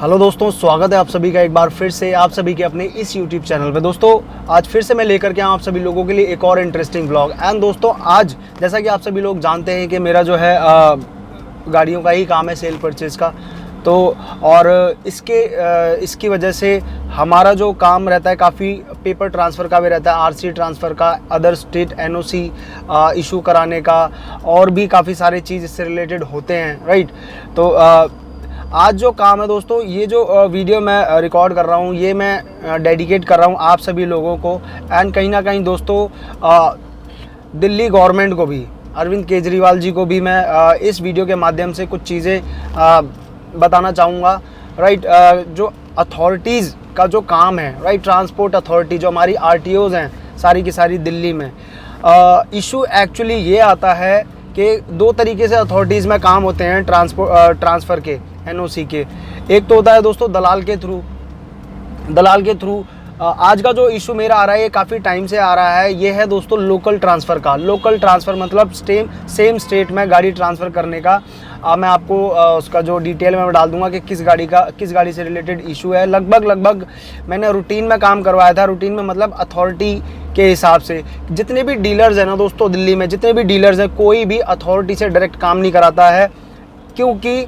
Hello दोस्तों, स्वागत है आप सभी का एक बार फिर से आप सभी के अपने इस YouTube चैनल पे। दोस्तों आज फिर से मैं लेकर के आया आप सभी लोगों के लिए एक और इंटरेस्टिंग ब्लॉग। एंड दोस्तों आज जैसा कि आप सभी लोग जानते हैं कि मेरा जो है गाड़ियों का ही काम है, सेल परचेज़ का। तो और इसकी वजह से हमारा जो काम रहता है काफ़ी पेपर ट्रांसफ़र का भी रहता है, आरसी ट्रांसफ़र का, अदर स्टेट एनओसी इशू कराने का, और भी काफ़ी सारे चीज़ इससे रिलेटेड होते हैं, राइट। तो आज जो काम है दोस्तों, ये जो वीडियो मैं रिकॉर्ड कर रहा हूँ ये मैं डेडिकेट कर रहा हूँ आप सभी लोगों को। एंड कहीं ना कहीं दोस्तों दिल्ली गवर्नमेंट को भी, अरविंद केजरीवाल जी को भी मैं इस वीडियो के माध्यम से कुछ चीज़ें बताना चाहूँगा, राइट। जो अथॉरिटीज़ का जो काम है, राइट, ट्रांसपोर्ट अथॉरिटी जो हमारी आरटीओज़ हैं सारी की सारी दिल्ली में, इशू एक्चुअली ये आता है कि दो तरीके से अथॉरिटीज़ में काम होते हैं ट्रांसफ़र के, एनओसी के। एक तो होता है दोस्तों दलाल के थ्रू। आज का जो इशू मेरा आ रहा है, ये काफ़ी टाइम से आ रहा है, ये है दोस्तों लोकल ट्रांसफ़र का। लोकल ट्रांसफ़र मतलब सेम स्टेट में गाड़ी ट्रांसफ़र करने का। मैं आपको उसका जो डिटेल में डाल दूंगा कि किस गाड़ी से रिलेटेड इशू है। लगभग मैंने रूटीन में काम करवाया था। रूटीन में मतलब अथॉरिटी के हिसाब से जितने भी डीलर्स हैं ना दोस्तों दिल्ली में, जितने भी डीलर्स हैं, कोई भी अथॉरिटी से डायरेक्ट काम नहीं कराता है, क्योंकि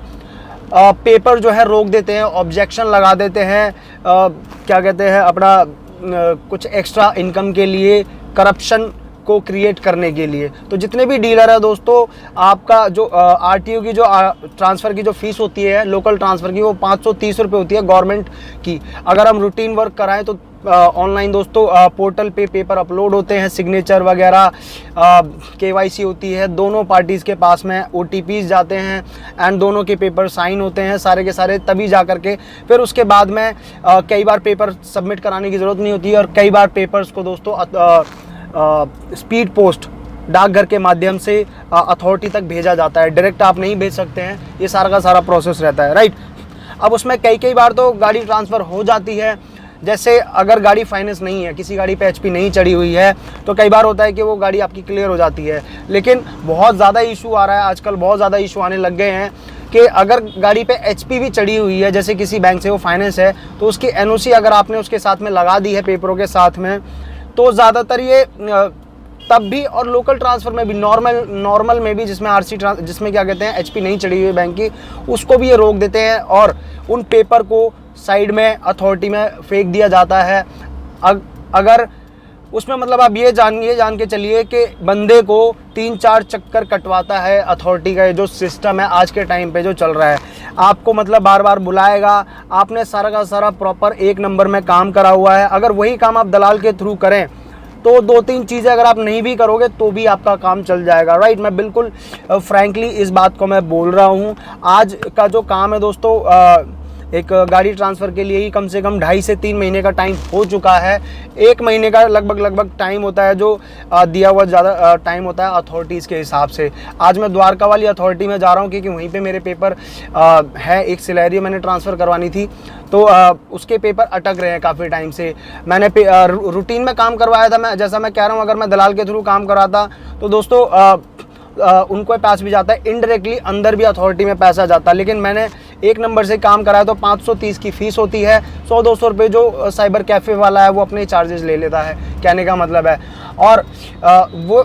पेपर जो है रोक देते हैं, ऑब्जेक्शन लगा देते हैं, क्या कहते हैं, अपना कुछ एक्स्ट्रा इनकम के लिए, करप्शन को क्रिएट करने के लिए। तो जितने भी डीलर है दोस्तों, आपका जो आरटीओ की जो ट्रांसफ़र की जो फ़ीस होती है लोकल ट्रांसफ़र की, वो 530 रुपये होती है गवर्नमेंट की। अगर हम रूटीन वर्क कराएं तो ऑनलाइन दोस्तों पोर्टल पे पेपर अपलोड होते हैं, सिग्नेचर वगैरह, केवाईसी होती है, दोनों पार्टीज़ के पास में ओटीपीज़ जाते हैं एंड दोनों के पेपर साइन होते हैं सारे के सारे, तभी जा कर के फिर उसके बाद में कई बार पेपर सबमिट कराने की ज़रूरत नहीं होती है। और कई बार पेपर्स को दोस्तों स्पीड पोस्ट डाकघर के माध्यम से अथॉरिटी तक भेजा जाता है, डायरेक्ट आप नहीं भेज सकते हैं, ये सारा का सारा प्रोसेस रहता है, राइट। अब उसमें कई बार तो गाड़ी ट्रांसफ़र हो जाती है। जैसे अगर गाड़ी फाइनेंस नहीं है, किसी गाड़ी पे एचपी नहीं चढ़ी हुई है, तो कई बार होता है कि वो गाड़ी आपकी क्लियर हो जाती है। लेकिन बहुत ज़्यादा इशू आ रहा है आजकल, बहुत ज़्यादा इशू आने लग गए हैं कि अगर गाड़ी पे एचपी भी चढ़ी हुई है, जैसे किसी बैंक से वो फाइनेंस है, तो उसकी एनओसी अगर आपने उसके साथ में लगा दी है पेपरों के साथ में, तो ज़्यादातर ये तब भी, और लोकल ट्रांसफ़र में भी, नॉर्मल में भी, जिसमें क्या कहते हैं एचपी नहीं चढ़ी हुई बैंक की, उसको भी ये रोक देते हैं और उन पेपर को साइड में अथॉरिटी में फेंक दिया जाता है। अगर उसमें मतलब आप ये जान के चलिए कि बंदे को 3-4 चक्कर कटवाता है अथॉरिटी का। ये जो सिस्टम है आज के टाइम पे जो चल रहा है, आपको मतलब बार बार बुलाएगा, आपने सारा का सारा प्रॉपर एक नंबर में काम करा हुआ है, अगर वही काम आप दलाल के थ्रू करें तो 2-3 चीज़ें अगर आप नहीं भी करोगे तो भी आपका काम चल जाएगा, राइट। मैं बिल्कुल फ्रैंकली इस बात को मैं बोल रहा हूँ। आज का जो काम है दोस्तों, एक गाड़ी ट्रांसफ़र के लिए ही कम से कम 2.5 से 3 महीने का टाइम हो चुका है। 1 महीने का लगभग टाइम होता है जो दिया हुआ ज़्यादा टाइम होता है अथॉरिटीज़ के हिसाब से। आज मैं द्वारका वाली अथॉरिटी में जा रहा हूँ क्योंकि वहीं पे मेरे पेपर है, एक सिलेरियो मैंने ट्रांसफ़र करवानी थी, तो उसके पेपर अटक रहे हैं काफ़ी टाइम से। मैंने रूटीन में काम करवाया था। जैसा मैं कह रहा हूँ, अगर मैं दलाल के थ्रू काम कराता तो दोस्तों उनको पैसा भी जाता है, इनडायरेक्टली अंदर भी अथॉरिटी में पैसा जाता है। लेकिन मैंने एक नंबर से काम कराया तो 530 की फ़ीस होती है, 100-200 रुपये जो साइबर कैफ़े वाला है वो अपने चार्जेस ले लेता है, कहने का मतलब है। और वो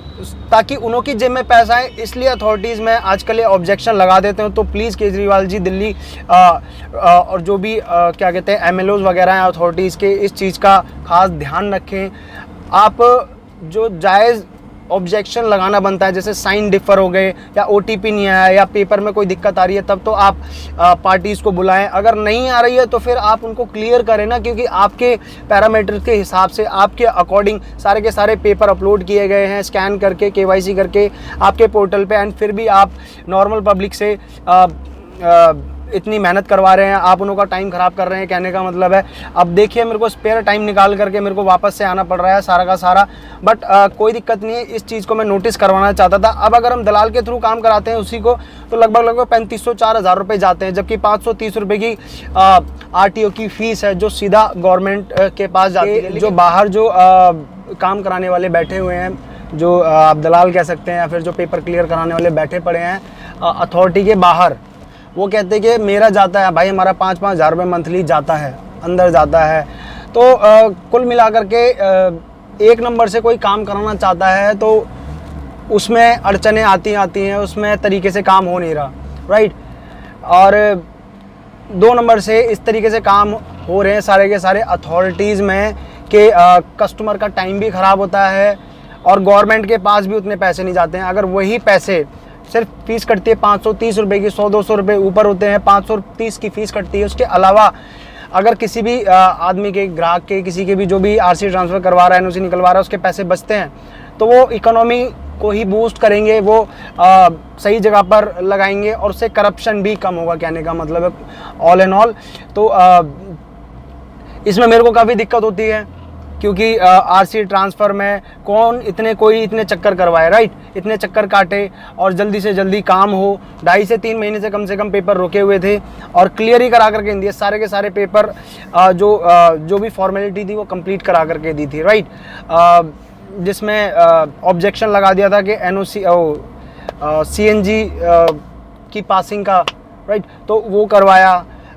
ताकि उन्हों की जेब में पैसा है, इसलिए अथॉरिटीज़ में आजकल ये ऑब्जेक्शन लगा देते हैं। तो प्लीज़ केजरीवाल जी, दिल्ली और जो भी क्या कहते हैं एमएलओज़ वगैरह हैं अथॉरिटीज़ के, इस चीज़ का खास ध्यान रखें। आप जो जायज़ ऑब्जेक्शन लगाना बनता है, जैसे साइन डिफ़र हो गए या ओटीपी नहीं आया या पेपर में कोई दिक्कत आ रही है, तब तो आप पार्टीज़ को बुलाएं। अगर नहीं आ रही है तो फिर आप उनको क्लियर करें ना, क्योंकि आपके पैरामीटर के हिसाब से, आपके अकॉर्डिंग सारे के सारे पेपर अपलोड किए गए हैं, स्कैन करके, केवाईसी करके आपके पोर्टल पे। एंड फिर भी आप नॉर्मल पब्लिक से इतनी मेहनत करवा रहे हैं, आप उनका टाइम ख़राब कर रहे हैं, कहने का मतलब है। अब देखिए, मेरे को स्पेयर टाइम निकाल करके मेरे को वापस से आना पड़ रहा है सारा का सारा, बट कोई दिक्कत नहीं है। इस चीज़ को मैं नोटिस करवाना चाहता था। अब अगर हम दलाल के थ्रू काम कराते हैं उसी को, तो लगभग 3500-4000 रुपये जाते हैं, जबकि 530 रुपये की आरटीओ की फ़ीस है जो सीधा गवर्नमेंट के पास जाती है। जो बाहर जो काम कराने वाले बैठे हुए हैं, जो आप दलाल कह सकते हैं, या फिर जो पेपर क्लियर कराने वाले बैठे पड़े हैं अथॉरिटी के बाहर, वो कहते हैं कि मेरा जाता है भाई, हमारा 5-5 हज़ार रुपये मंथली जाता है, अंदर जाता है। तो कुल मिलाकर के एक नंबर से कोई काम कराना चाहता है तो उसमें अड़चने आती हैं, उसमें तरीके से काम हो नहीं रहा, राइट। और 2 नंबर से इस तरीके से काम हो रहे हैं सारे के सारे अथॉरिटीज़ में कि कस्टमर का टाइम भी ख़राब होता है और गवर्नमेंट के पास भी उतने पैसे नहीं जाते हैं। अगर वही पैसे सिर्फ फ़ीस कटती है 530 रुपये की, 100-200 रुपये ऊपर होते हैं, 530 की फ़ीस कटती है। उसके अलावा अगर किसी भी आदमी के, ग्राहक के, किसी के भी जो भी आरसी ट्रांसफ़र करवा रहा है, एनओसी निकलवा रहा है, उसके पैसे बचते हैं तो वो इकोनॉमी को ही बूस्ट करेंगे, वो सही जगह पर लगाएंगे और उससे करप्शन भी कम होगा, कहने का मतलब है ऑल एंड ऑल। तो इसमें मेरे को काफ़ी दिक्कत होती है क्योंकि आरसी ट्रांसफ़र में कोई इतने चक्कर करवाए, राइट, इतने चक्कर काटे और जल्दी से जल्दी काम हो। 2.5 से 3 महीने से कम पेपर रुके हुए थे और क्लियर ही करा करके दिए सारे के सारे पेपर, जो भी फॉर्मेलिटी थी वो कंप्लीट करा करके दी थी, राइट। जिसमें ऑब्जेक्शन लगा दिया था कि एनओसी सीएनजी की पासिंग का, राइट, तो वो करवाया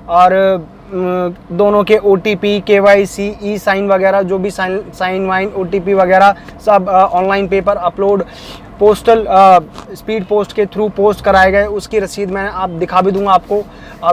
और दोनों के ओटीपी, केवाईसी, ई साइन वगैरह, जो भी साइन वाइन, ओटीपी वगैरह सब online paper upload, postal speed post के थ्रू पोस्ट कराए गए। उसकी रसीद मैं आप दिखा भी दूंगा आपको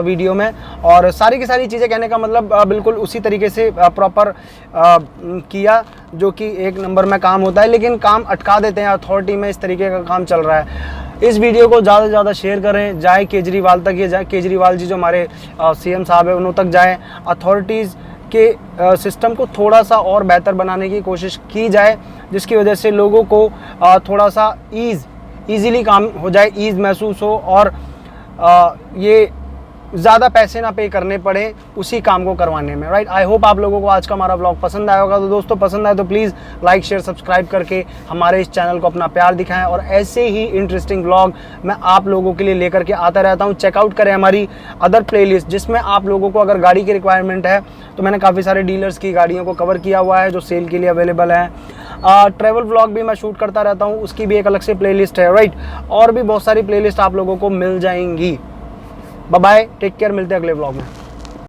वीडियो में। और सारी की सारी चीज़ें, कहने का मतलब बिल्कुल उसी तरीके से प्रॉपर किया जो कि एक नंबर में काम होता है, लेकिन काम अटका देते हैं अथॉरिटी में। इस तरीके का काम चल रहा है। इस वीडियो को ज़्यादा से ज़्यादा शेयर करें, जाए केजरीवाल तक, ये जाए केजरीवाल जी जो हमारे सीएम साहब है उन तक जाए। अथॉरिटीज़ के सिस्टम को थोड़ा सा और बेहतर बनाने की कोशिश की जाए, जिसकी वजह से लोगों को थोड़ा सा ईज़िली काम हो जाए, ईज़ महसूस हो और ये ज़्यादा पैसे ना पे करने पड़े उसी काम को करवाने में, राइट। आई होप आप लोगों को आज का हमारा व्लॉग पसंद आया होगा। तो दोस्तों पसंद आए तो प्लीज़ लाइक, शेयर, सब्सक्राइब करके हमारे इस चैनल को अपना प्यार दिखाएं और ऐसे ही इंटरेस्टिंग व्लॉग मैं आप लोगों के लिए लेकर के आता रहता हूं। चेकआउट करें हमारी अदर प्लेलिस्ट, जिसमें आप लोगों को अगर गाड़ी की रिक्वायरमेंट है तो मैंने काफ़ी सारे डीलर्स की गाड़ियों को कवर किया हुआ है जो सेल के लिए अवेलेबल है। ट्रैवल व्लॉग भी मैं शूट करता रहता हूँ, उसकी भी एक अलग से प्लेलिस्ट है, राइट। और भी बहुत सारी प्लेलिस्ट आप लोगों को मिल जाएंगी। बाय बाय, टेक केयर, मिलते हैं अगले व्लॉग में।